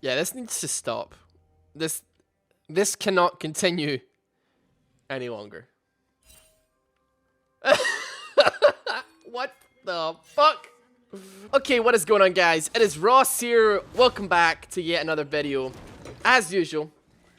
Yeah, this needs to stop. This cannot continue any longer. What the fuck? Okay, what is going on, guys? It is Ross here. Welcome back to yet another video. As usual,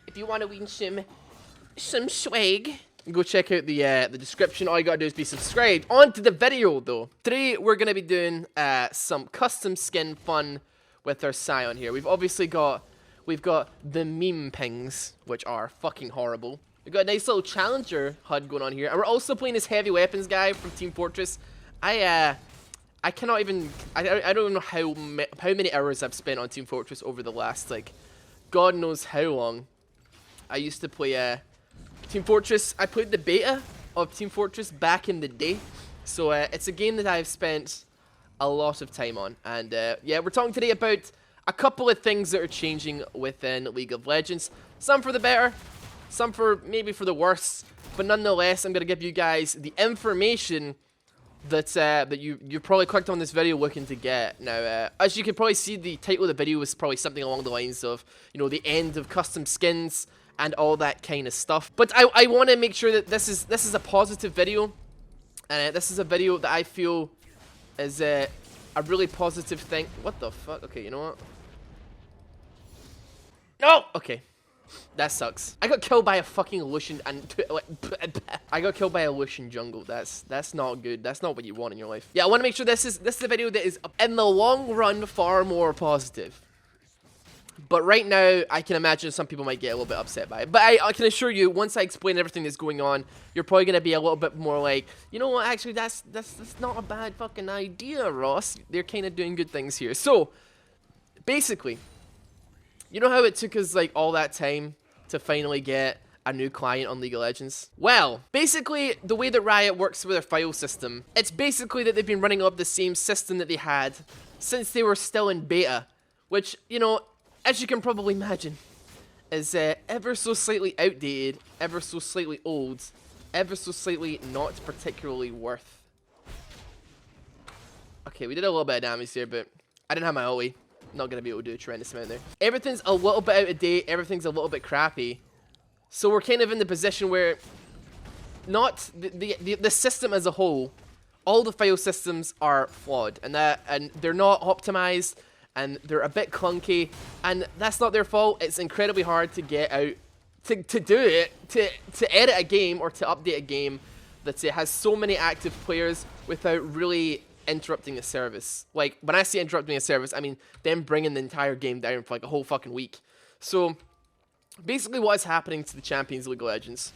if you want to win some swag, go check out the description. All you gotta do is be subscribed. On to the video, though. Today, we're gonna be doing some custom skin fun with our Scion here. We've got the meme pings, which are fucking horrible. We've got a nice little challenger HUD going on here, and we're also playing this heavy weapons guy from Team Fortress. I cannot even. I don't know how many hours I've spent on Team Fortress over the last, like, God knows how long. I used to play Team Fortress. I played the beta of Team Fortress back in the day, so it's a game that I've spent a lot of time on. And yeah, we're talking today about a couple of things that are changing within League of Legends. Some for the better, some for maybe for the worse, but nonetheless, I'm gonna give you guys the information that you probably clicked on this video looking to get. Now, as you can probably see, the title of the video was probably something along the lines of, you know, the end of custom skins and all that kind of stuff. But I want to make sure that this is a positive video, and this is a video that I feel is a really positive thing. What the fuck? Okay, you know what? No! Okay. That sucks. I got killed by a fucking Lucian and I got killed by a Lucian jungle. That's not good. That's not what you want in your life. Yeah, I want to make sure this is a video that is in the long run far more positive. But right now, I can imagine some people might get a little bit upset by it. But I can assure you, once I explain everything that's going on, you're probably gonna be a little bit more like, you know what? Actually, that's not a bad fucking idea, Ross. They're kind of doing good things here. So, basically, you know how it took us like all that time to finally get a new client on League of Legends? Well, basically, the way that Riot works with their file system, it's basically that they've been running up the same system that they had since they were still in beta, which, you know, as you can probably imagine, is ever so slightly outdated, ever so slightly old, ever so slightly not particularly worth. Okay, we did a little bit of damage there, but I didn't have my ulti. Not going to be able to do a tremendous amount there. Everything's a little bit out of date, everything's a little bit crappy. So we're kind of in the position where not the system as a whole, all the file systems are flawed, and they're not optimized, and they're a bit clunky, and that's not their fault. It's incredibly hard to get out, to do it, to edit a game or to update a game that has so many active players without really interrupting the service. Like, when I say interrupting a service, I mean them bringing the entire game down for like a whole fucking week. So, basically what is happening to the Champions League of Legends,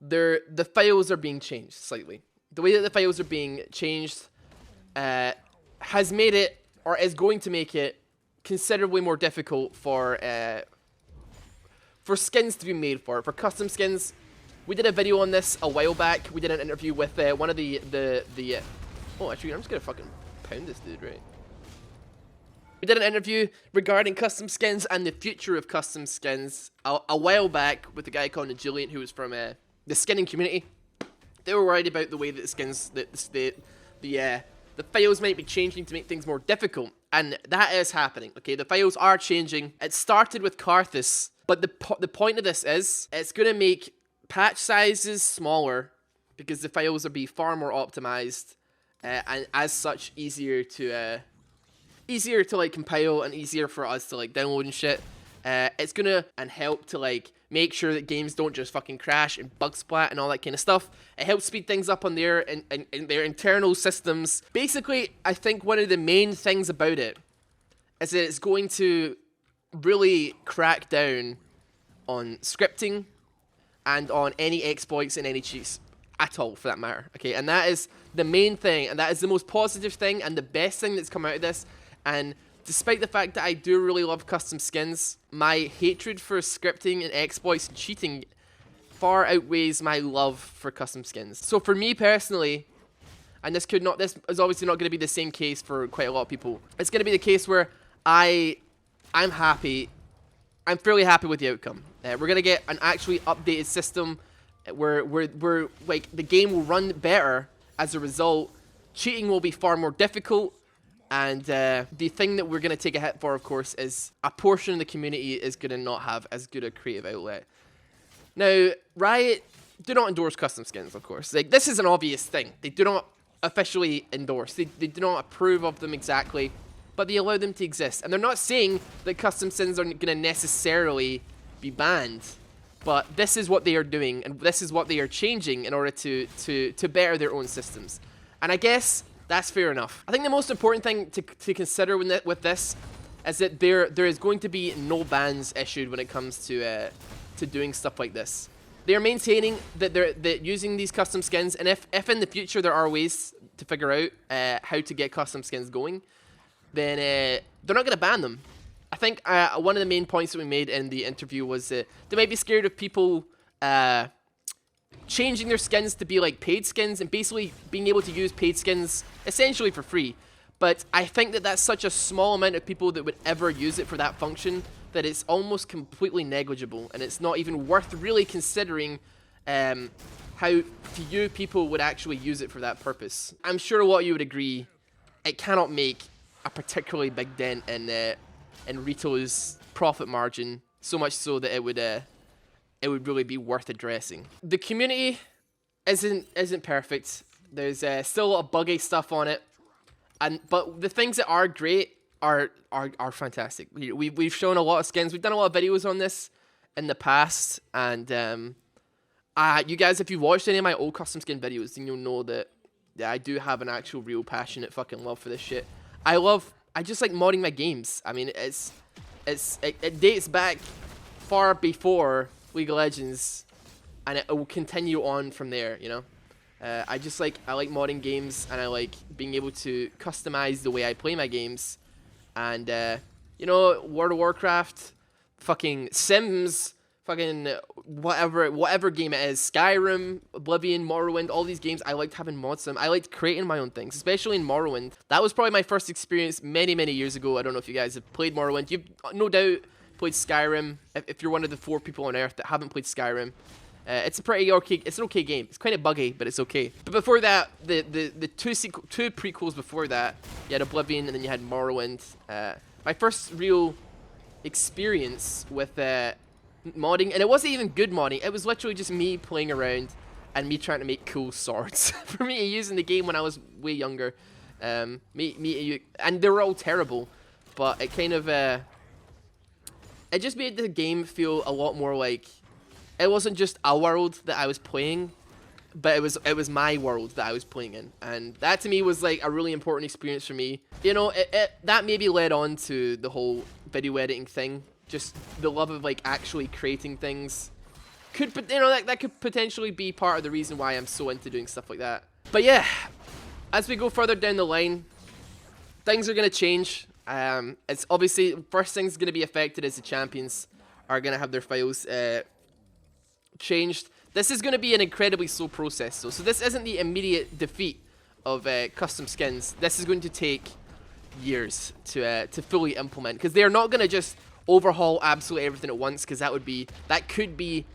the files are being changed slightly. The way that the files are being changed has made it, or is going to make it, considerably more difficult for skins to be made for custom skins. We did a video on this a while back. We did an interview with one of the oh, actually, I'm just gonna fucking pound this dude, right? We did an interview regarding custom skins and the future of custom skins a while back with a guy called Julian, who was from the skinning community. They were worried about the way that the skins, the files might be changing to make things more difficult, and that is happening. Okay, the files are changing. It started with Karthus, but the point of this is it's gonna make patch sizes smaller because the files will be far more optimized. And as such, easier to like compile and easier for us to like download and shit. It's gonna help to like make sure that games don't just fucking crash and bug splat and all that kind of stuff. It helps speed things up on their internal systems. Basically, I think one of the main things about it is that it's going to really crack down on scripting and on any exploits and any cheats at all, for that matter. Okay, and that is the main thing, and that is the most positive thing and the best thing that's come out of this. And despite the fact that I do really love custom skins, my hatred for scripting and exploits and cheating far outweighs my love for custom skins. So for me personally, and this is obviously not going to be the same case for quite a lot of people, it's going to be the case where I'm happy. I'm fairly happy with the outcome. We're going to get an actually updated system where like the game will run better as a result. Cheating will be far more difficult, And the thing that we're going to take a hit for, of course, is a portion of the community is going to not have as good a creative outlet. Now, Riot do not endorse custom skins, of course. Like, this is an obvious thing. They do not officially endorse. They do not approve of them exactly, but they allow them to exist. And they're not saying that custom skins are going to necessarily be banned, but this is what they are doing, and this is what they are changing in order to better their own systems. And I guess that's fair enough. I think the most important thing to consider with this is that there is going to be no bans issued when it comes to doing stuff like this. They are maintaining that using these custom skins, and if in the future there are ways to figure out how to get custom skins going, then they're not going to ban them. I think one of the main points that we made in the interview was that they might be scared of people changing their skins to be like paid skins and basically being able to use paid skins essentially for free. But I think that that's such a small amount of people that would ever use it for that function that it's almost completely negligible, and it's not even worth really considering how few people would actually use it for that purpose. I'm sure a lot of you would agree it cannot make a particularly big dent in Rito's profit margin, so much so that it would really be worth addressing. The community isn't perfect. There's still a lot of buggy stuff on it, but the things that are great are fantastic. We've shown a lot of skins. We've done a lot of videos on this in the past, and you guys, if you watched any of my old custom skin videos, then you'll know that I do have an actual real passionate fucking love for this shit. I just like modding my games. I mean, it dates back far before League of Legends, and it will continue on from there, you know? I like modding games, and I like being able to customize the way I play my games. And, you know, World of Warcraft, fucking Sims, fucking whatever game it is, Skyrim, Oblivion, Morrowind, all these games, I liked having mods in them. I liked creating my own things, especially in Morrowind. That was probably my first experience many, many years ago. I don't know if you guys have played Morrowind. You've no doubt played Skyrim, if you're one of the 4 people on Earth that haven't played Skyrim. It's an okay game. It's kind of buggy, but it's okay. But before that, the two prequels before that, you had Oblivion and then you had Morrowind. My first real experience with modding, and it wasn't even good modding. It was literally just me playing around and me trying to make cool swords for me using the game when I was way younger. And they were all terrible, but it kind of it just made the game feel a lot more like. It wasn't just a world that I was playing, but it was my world that I was playing in, and that to me was like a really important experience for me. You know, that maybe led on to the whole video editing thing, just the love of like actually creating things. That could potentially be part of the reason why I'm so into doing stuff like that. But yeah, as we go further down the line, things are gonna change. It's obviously first thing's gonna be affected is the champions are gonna have their files changed. This is going to be an incredibly slow process, so this isn't the immediate defeat of custom skins. This is going to take years to fully implement, because they're not going to just overhaul absolutely everything at once, because that could be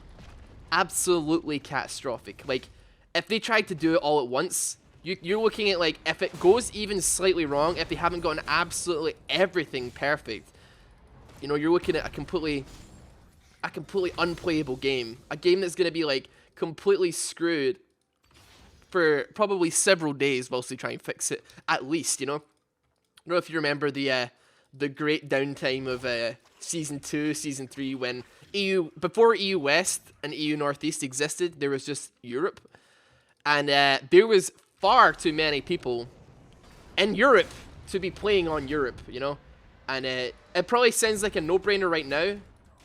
absolutely catastrophic. Like, if they tried to do it all at once, you're looking at, like, if it goes even slightly wrong, if they haven't gotten absolutely everything perfect, you know, you're looking at a completely unplayable game. A game that's going to be, like, completely screwed for probably several days whilst they try and fix it, at least, you know? I don't know if you remember the great downtime of Season 2, Season 3, when before EU West and EU Northeast existed, there was just Europe. And there was far too many people in Europe to be playing on Europe, you know? And it probably sounds like a no-brainer right now,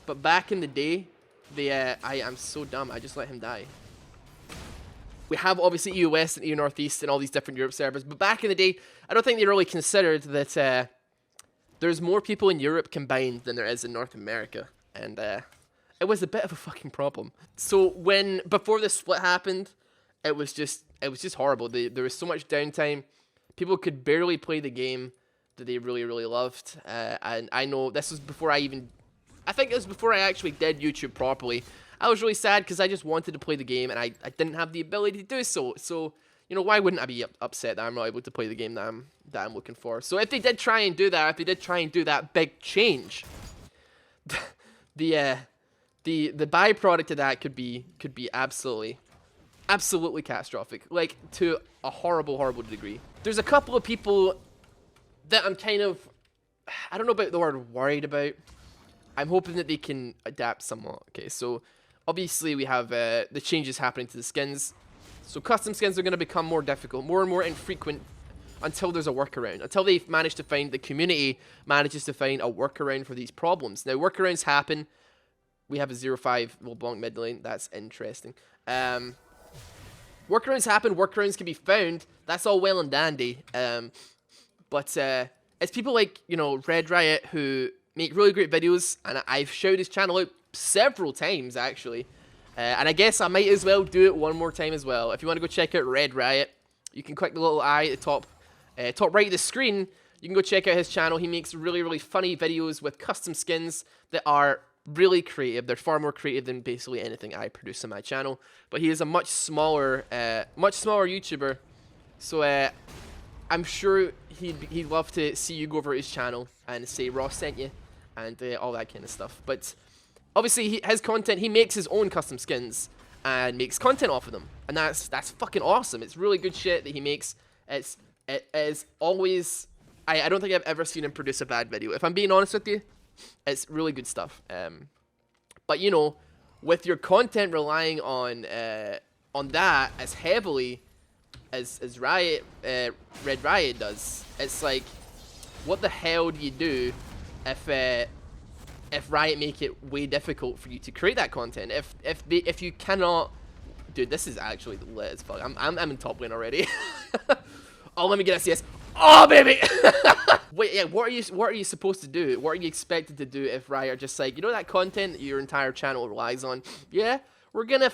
but back in the day, I'm so dumb, I just let him die. We have obviously EU West and EU Northeast and all these different Europe servers, but back in the day, I don't think they really considered that there's more people in Europe combined than there is in North America, and it was a bit of a fucking problem. So before the split happened, it was just horrible. There was so much downtime, people could barely play the game that they really, really loved, and I know this was before I think it was before I actually did YouTube properly. I was really sad because I just wanted to play the game and I didn't have the ability to do so. So, you you know, why wouldn't I be upset that I'm not able to play the game that I'm looking for? So if they did try and do that, if they did try and do that big change, the byproduct of that could be absolutely catastrophic, like to a horrible degree. There's a couple of people that I'm kind of, I don't know about the word worried about. I'm hoping that they can adapt somewhat. Okay, so obviously we have the changes happening to the skins. So custom skins are going to become more difficult, more and more infrequent until there's a workaround. Until they've managed to find, the community manages to find a workaround for these problems. Now, workarounds happen. We have a 0-5 LeBlanc mid lane. That's interesting. Workarounds happen. Workarounds can be found. That's all well and dandy. But it's people like, you know, Red Riot who make really great videos. And I've shouted his channel out several times, actually. And I guess I might as well do it one more time as well. If you want to go check out Red Riot, you can click the little eye at the top right of the screen. You can go check out his channel. He makes really funny videos with custom skins that are really creative. They're far more creative than basically anything I produce on my channel. But he is a much smaller YouTuber. So I'm sure he'd love to see you go over his channel and say Ross sent you and all that kind of stuff. But obviously, his content, he makes his own custom skins and makes content off of them. And that's fucking awesome. It's really good shit that he makes. It is always, I don't think I've ever seen him produce a bad video. If I'm being honest with you, it's really good stuff. But, you know, with your content relying on that as heavily as Riot, Red Riot does, it's like, what the hell do you do if Riot make it way difficult for you to create that content? If you cannot, dude, this is actually lit as fuck. I'm in top lane already. Oh, let me get a CS. Oh, baby. Wait, yeah. What are you supposed to do? What are you expected to do if Riot are just like, you know, that content that your entire channel relies on? Yeah, we're gonna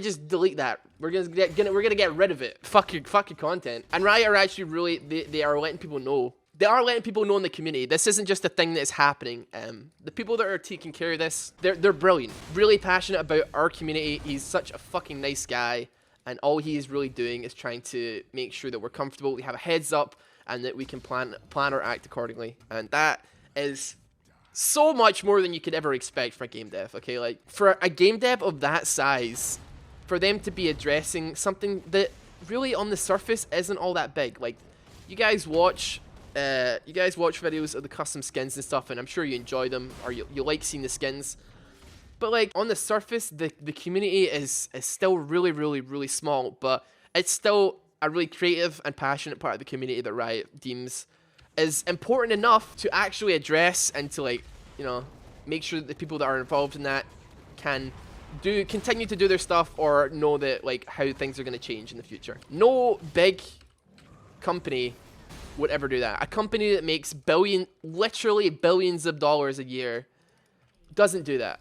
just delete that. We're gonna get rid of it. Fuck your content. And Riot are actually really, they are letting people know. They are letting people know in the community. This isn't just a thing that is happening. The people that are taking care of this, they're brilliant. Really passionate about our community. He's such a fucking nice guy. And all he is really doing is trying to make sure that we're comfortable, we have a heads up, and that we can plan or act accordingly. And that is so much more than you could ever expect for a game dev, okay? Like, for a game dev of that size, for them to be addressing something that really on the surface isn't all that big. Like, you guys watch videos of the custom skins and stuff, and I'm sure you enjoy them, or you like seeing the skins. But like, on the surface, the community is still really small, but it's still a really creative and passionate part of the community that Riot deems is important enough to actually address and to, like, you know, make sure that the people that are involved in that can continue to do their stuff, or know that, like, how things are going to change in the future. No big company would ever do that. A company that makes literally billions of dollars a year doesn't do that.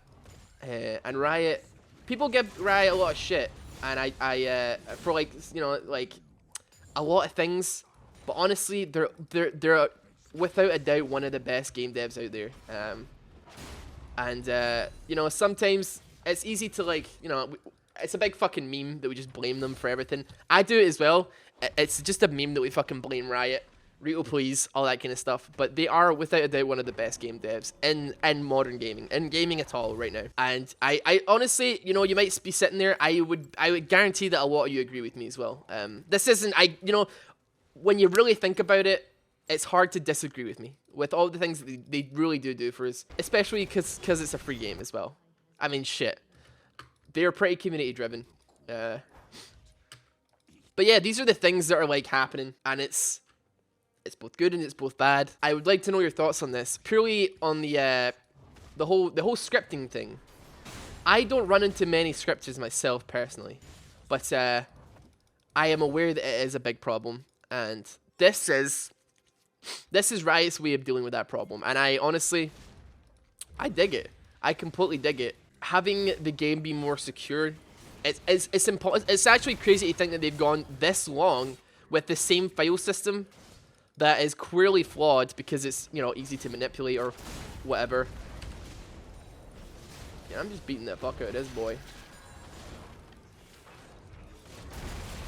And Riot, people give Riot a lot of shit, and I for, like, you know, like, a lot of things, but honestly, they're without a doubt one of the best game devs out there. And you know, sometimes it's easy to, like, you know, it's a big fucking meme that we just blame them for everything. I do it as well. It's just a meme that we fucking blame Riot. Rito, please, all that kind of stuff. But they are, without a doubt, one of the best game devs in modern gaming, in gaming at all right now. And I honestly, you know, you might be sitting there, I would guarantee that a lot of you agree with me as well. This isn't, you know, when you really think about it, it's hard to disagree with me with all the things that they really do for us, especially because it's a free game as well. I mean, shit, they're pretty community driven. But yeah, these are the things that are, like, happening, and it's both good and it's both bad. I would like to know your thoughts on this, purely on the whole scripting thing. I don't run into many scripters myself personally, but I am aware that it is a big problem, and this is Riot's way of dealing with that problem. And I honestly, I dig it. I completely dig it. Having the game be more secure, it's actually crazy to think that they've gone this long with the same file system that is clearly flawed because it's, you know, easy to manipulate or whatever. Yeah, I'm just beating the fuck out of this boy.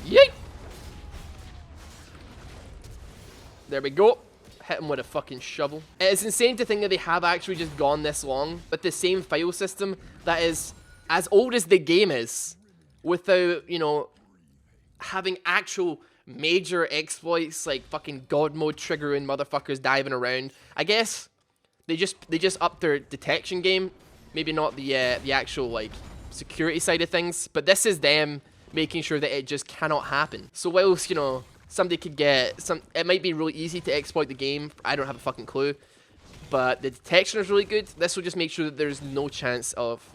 Yeet! There we go. Hit him with a fucking shovel. It's insane to think that they have actually just gone this long with the same file system that is as old as the game is, without, you know, having actual major exploits like fucking God mode triggering motherfuckers diving around. I guess they just upped their detection game. Maybe not the actual like security side of things, but this is them making sure that it just cannot happen. So whilst, you know, somebody could get some, it might be really easy to exploit the game. I don't have a fucking clue, but the detection is really good. This will just make sure that there's no chance of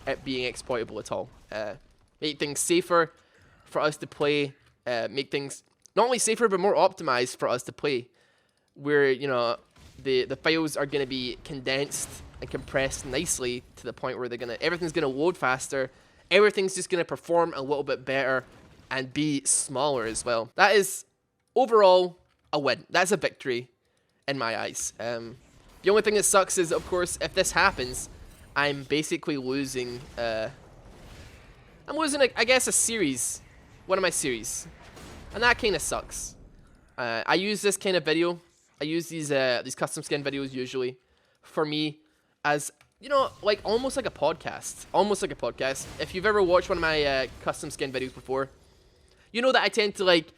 it being exploitable at all. Make things safer for us to play. Make things not only safer but more optimized for us to play. Where, you know, the files are going to be condensed and compressed nicely to the point where everything's gonna load faster. Everything's just gonna perform a little bit better and be smaller as well. That is overall a win. That's a victory in my eyes. The only thing that sucks is, of course, if this happens, I'm basically losing. I'm losing, I guess, a series, one of my series, and that kind of sucks. I use this kind of video. I use these custom skin videos usually for me as, you know, like almost like a podcast. Almost like a podcast. If you've ever watched one of my custom skin videos before, you know that I tend to like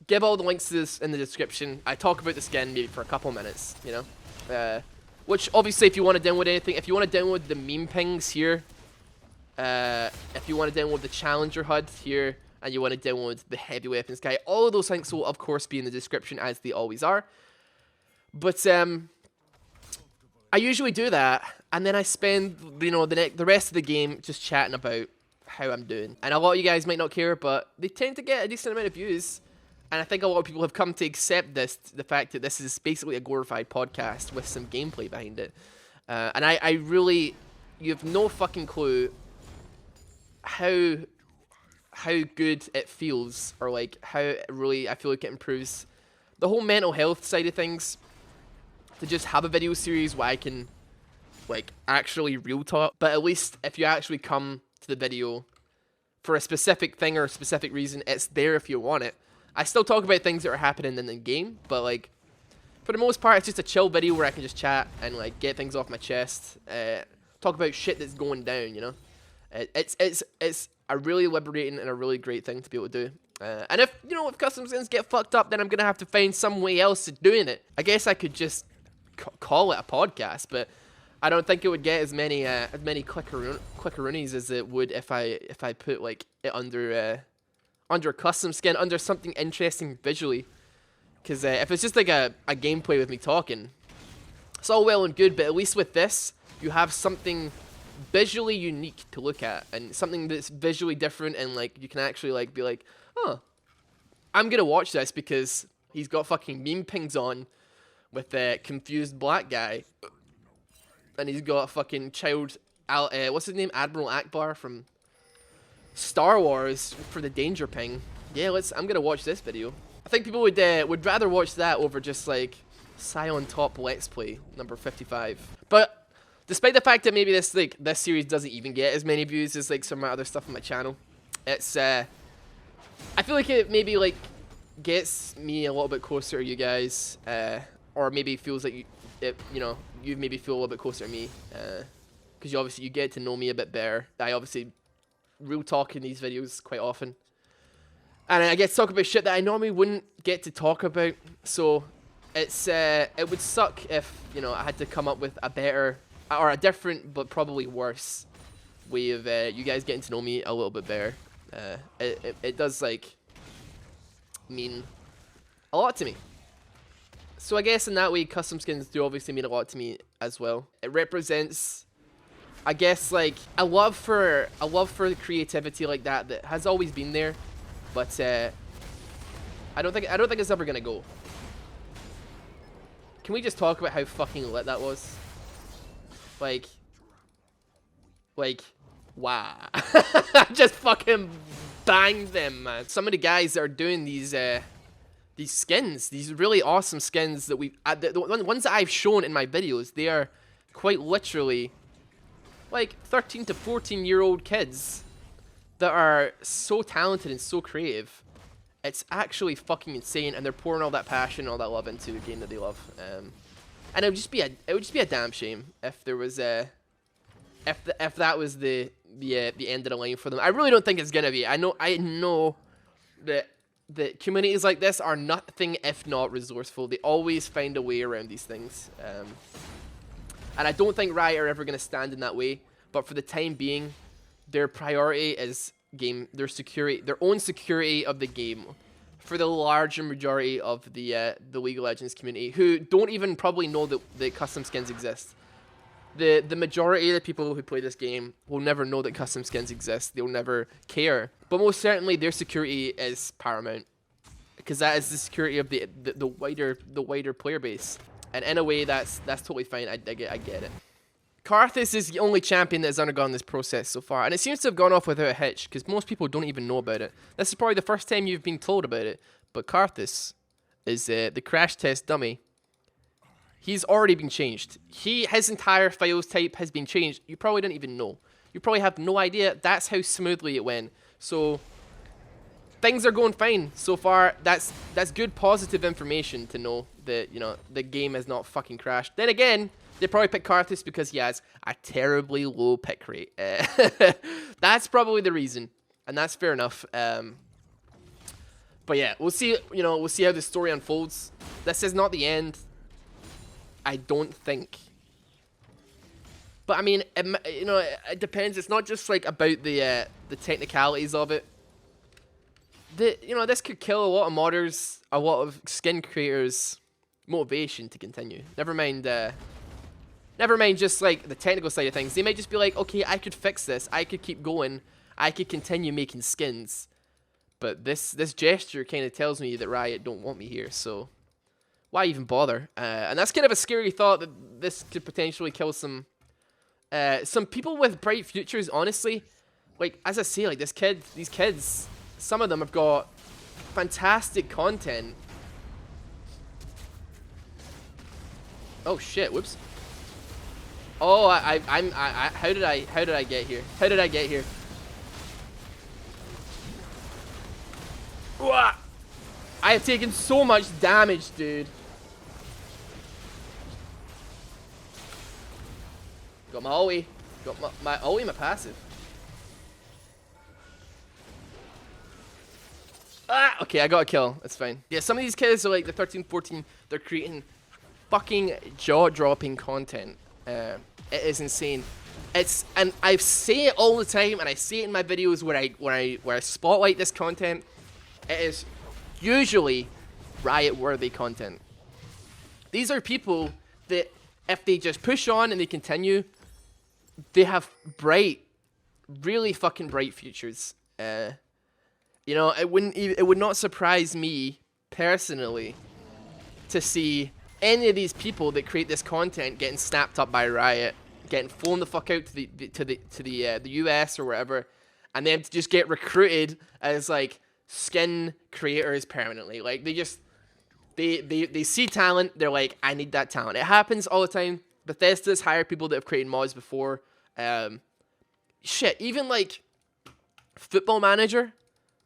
give all the links to this in the description. I talk about the skin maybe for a couple minutes, you know. Which obviously, if you want to download anything, if you want to download the meme pings here, if you want to download the Challenger HUD here, and you want to download the heavy weapons guy, all of those links will of course be in the description, as they always are. But I usually do that, and then I spend, you know, the rest of the game just chatting about how I'm doing. And a lot of you guys might not care, but they tend to get a decent amount of views. And I think a lot of people have come to accept the fact that this is basically a glorified podcast with some gameplay behind it. And I really, you have no fucking clue how good it feels, or like how really I feel like it improves the whole mental health side of things, to just have a video series where I can like actually real talk. But at least if you actually come to the video for a specific thing or a specific reason, it's there if you want it. I still talk about things that are happening in the game, but like for the most part, it's just a chill video where I can just chat and like get things off my chest, talk about shit that's going down, you know. It's a really liberating and a really great thing to be able to do. And if, you know, if custom skins get fucked up, then I'm gonna have to find some way else of doing it. I guess I could just call it a podcast, but I don't think it would get as many clickeroonies as it would if I put like it under a custom skin, under something interesting visually. Because if it's just like a gameplay with me talking, it's all well and good, but at least with this, you have something visually unique to look at, and something that's visually different, and like you can actually like be like, oh, I'm gonna watch this because he's got fucking meme pings on with a confused black guy, and he's got a fucking what's his name, Admiral Akbar from Star Wars for the danger ping. Yeah, I'm gonna watch this video. I think people would rather watch that over just like Scion Top Let's Play number 55. But despite the fact that maybe this series doesn't even get as many views as like some of my other stuff on my channel, it's I feel like it maybe like gets me a little bit closer to you guys, or maybe feels like you maybe feel a little bit closer to me, because you get to know me a bit better. I obviously real talk in these videos quite often, and I get to talk about shit that I normally wouldn't get to talk about. So it's it would suck if, you know, I had to come up with a better or a different but probably worse way of you guys getting to know me a little bit better. It does like mean a lot to me. So I guess in that way, custom skins do obviously mean a lot to me as well. It represents, I guess, like a love for the creativity like that has always been there, but I don't think it's ever gonna go. Can we just talk about how fucking lit that was? Like, wow. Just fucking banged them, man. Some of the guys that are doing these skins, these really awesome skins that the ones that I've shown in my videos, they are quite literally like 13 to 14-year-old kids that are so talented and so creative. It's actually fucking insane, and they're pouring all that passion, all that love into a game that they love. And it would just be a damn shame if there was if that was the end of the line for them. I really don't think it's gonna be. I know that communities like this are nothing if not resourceful. They always find a way around these things. And I don't think Riot are ever gonna stand in that way. But for the time being, their priority is their security, their own security of the game, for the larger majority of the League of Legends community, who don't even probably know that custom skins exist. The majority of the people who play this game will never know that custom skins exist. They'll never care. But most certainly, their security is paramount, because that is the security of the wider player base. And in a way, that's totally fine. I get it. Karthus is the only champion that has undergone this process so far, and it seems to have gone off without a hitch, because most people don't even know about it. This is probably the first time you've been told about it, but Karthus is the crash test dummy. He's already been changed. His entire files type has been changed. You probably didn't even know. You probably have no idea. That's how smoothly it went. So things are going fine so far. That's good positive information to know that, you know, the game has not fucking crashed. Then again, they probably picked Karthus because he has a terribly low pick rate. That's probably the reason, and that's fair enough. But yeah, we'll see. You know, we'll see how the story unfolds. This is not the end, I don't think. But I mean, you know, it depends. It's not just like about the technicalities of it. You know, this could kill a lot of modders, a lot of skin creators' motivation to continue. Never mind just like the technical side of things. They might just be like, okay, I could fix this. I could keep going. I could continue making skins. But this gesture kind of tells me that Riot don't want me here, so why even bother? And that's kind of a scary thought, that this could potentially kill some people with bright futures, honestly. Like, as I say, like these kids, some of them have got fantastic content. Oh shit, whoops. Oh, how did I get here? How did I get here? Uah! I have taken so much damage, dude. Got my ult. Got my ult, my passive. Ah, okay, I got a kill. That's fine. Yeah, some of these kids are like the 13, 14. They're creating fucking jaw-dropping content. It is insane. And I say it all the time, and I say it in my videos where I spotlight this content. It is usually Riot-worthy content. These are people that, if they just push on and they continue, they have bright, really fucking bright futures. You know, it would not surprise me personally to see any of these people that create this content getting snapped up by Riot, getting flown the fuck out to the US or wherever, and then to just get recruited as like skin creators permanently. Like they see talent, they're like, I need that talent. It happens all the time. Bethesda's hired people that have created mods before. Shit, even like Football Manager,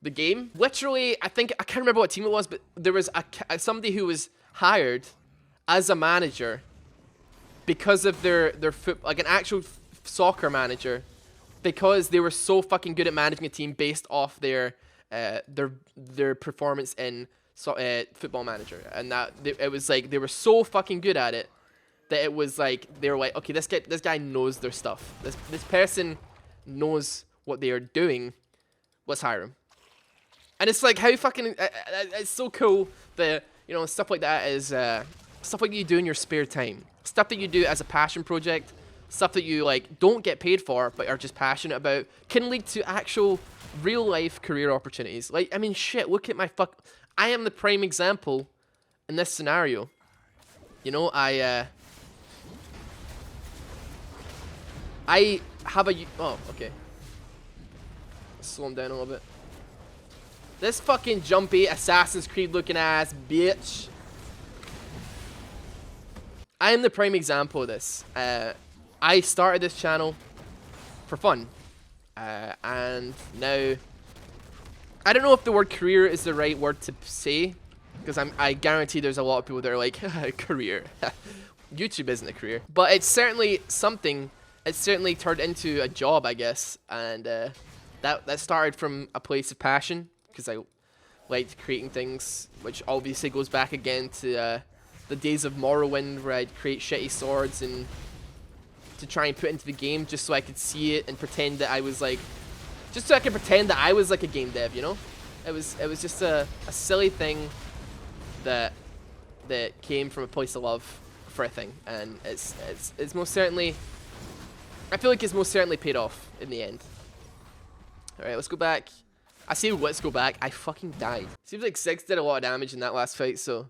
the game. Literally, I can't remember what team it was, but there was somebody who was hired as a manager because of their like an actual soccer manager, because they were so fucking good at managing a team based off their performance in Football Manager, and that it was like they were so fucking good at it that it was like they were like, okay, this guy knows their stuff. This person knows what they are doing. Let's hire him. And it's like, how fucking it's so cool that, you know, stuff like that is stuff like you do in your spare time, stuff that you do as a passion project, stuff that you like don't get paid for but are just passionate about, can lead to actual real life career opportunities. Like, I mean, shit, look at I am the prime example in this scenario. You know, I have oh, okay. Slow him down a little bit. This fucking jumpy Assassin's Creed looking ass bitch. I am the prime example of this. I started this channel for fun. And now I don't know if the word career is the right word to say, because I guarantee there's a lot of people that are like, career. YouTube isn't a career. But it's certainly something. It's certainly turned into a job, I guess. And that started from a place of passion, because I liked creating things, which obviously goes back again to the days of Morrowind, where I'd create shitty swords and to try and put into the game just so I could see it and pretend that I was like, just so I could pretend that I was like a game dev, you know? It was just a silly thing that came from a place of love for a thing, and it's most certainly, I feel like it's most certainly paid off in the end. Alright, let's go back. I say let's go back, I fucking died. Seems like 6 did a lot of damage in that last fight, so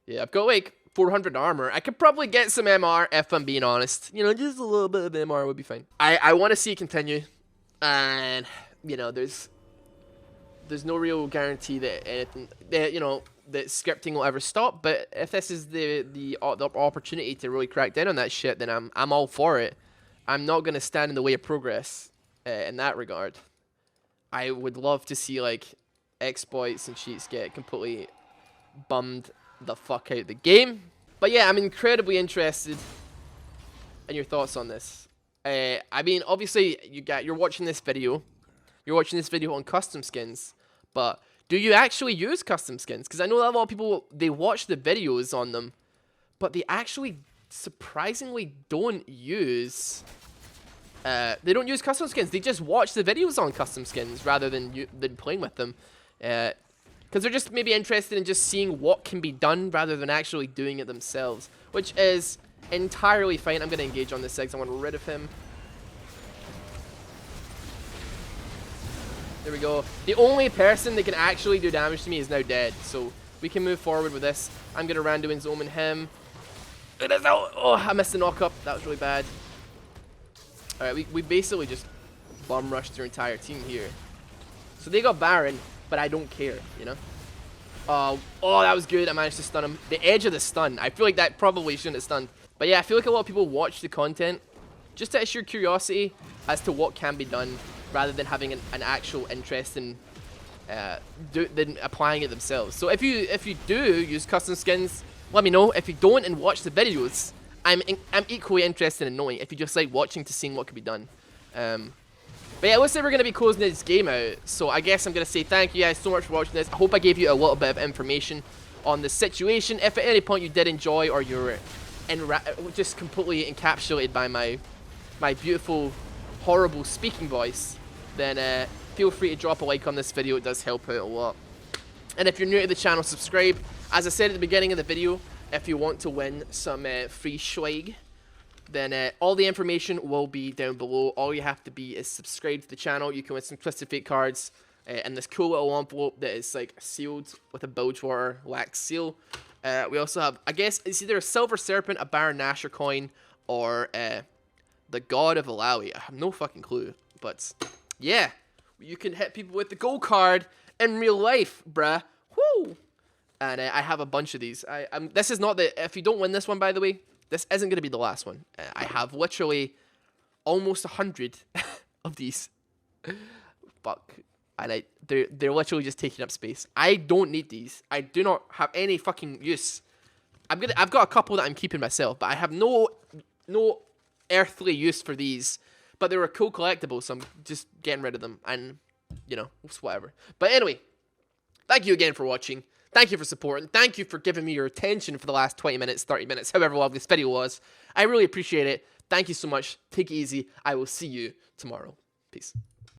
yeah, I've got like 400 armor. I could probably get some MR if I'm being honest. You know, just a little bit of MR would be fine. I want to see it continue, and you know, there's no real guarantee that anything, that, you know, that scripting will ever stop. But if this is the opportunity to really crack down on that shit, then I'm all for it. I'm not gonna stand in the way of progress in that regard. I would love to see like exploits and cheats get completely bummed the fuck out the game. But yeah, I'm incredibly interested in your thoughts on this. I mean, obviously you're watching this video. You're watching this video on custom skins, but do you actually use custom skins? Because I know that a lot of people, they watch the videos on them, but they actually surprisingly don't use custom skins. They just watch the videos on custom skins rather than playing with them. Because they're just maybe interested in just seeing what can be done rather than actually doing it themselves, which is entirely fine. I'm going to engage on this Sigs. I want rid of him. There we go. The only person that can actually do damage to me is now dead, so we can move forward with this. I'm going to random omen him. Oh, I missed the knock-up. That was really bad. Alright, we basically just bum rushed their entire team here. So they got Baron, but I don't care, you know? Oh, that was good. I managed to stun him. The edge of the stun. I feel like that probably shouldn't have stunned. But yeah, I feel like a lot of people watch the content just out of sheer curiosity as to what can be done, rather than having an actual interest in than applying it themselves. So if you do use custom skins, let me know. If you don't and watch the videos, I'm equally interested in knowing if you just like watching to seeing what could be done. But yeah, it looks like we're going to be closing this game out, so I guess I'm going to say thank you guys so much for watching this. I hope I gave you a little bit of information on the situation. If at any point you did enjoy, or you're just completely encapsulated by my beautiful, horrible speaking voice, then feel free to drop a like on this video. It does help out a lot. And if you're new to the channel, subscribe. As I said at the beginning of the video, if you want to win some free swag, then all the information will be down below. All you have to be is subscribe to the channel. You can win some Twisted Fate cards and this cool little envelope that is like sealed with a Bilgewater wax seal. We also have, I guess it's either a Silver Serpent, a Baron Nashor coin, or the God of Malawi. I have no fucking clue. But yeah, you can hit people with the gold card in real life, bruh. Woo! And I have a bunch of these. This is not the, if you don't win this one, by the way, this isn't going to be the last one. I have literally almost 100 of these. Fuck. And they're literally just taking up space. I don't need these. I do not have any fucking use. I've got a couple that I'm keeping myself, but I have no earthly use for these. But they were cool collectibles, so I'm just getting rid of them. And, you know, it's whatever. But anyway, thank you again for watching. Thank you for supporting. Thank you for giving me your attention for the last 20 minutes, 30 minutes, however long this video was. I really appreciate it. Thank you so much. Take it easy. I will see you tomorrow. Peace.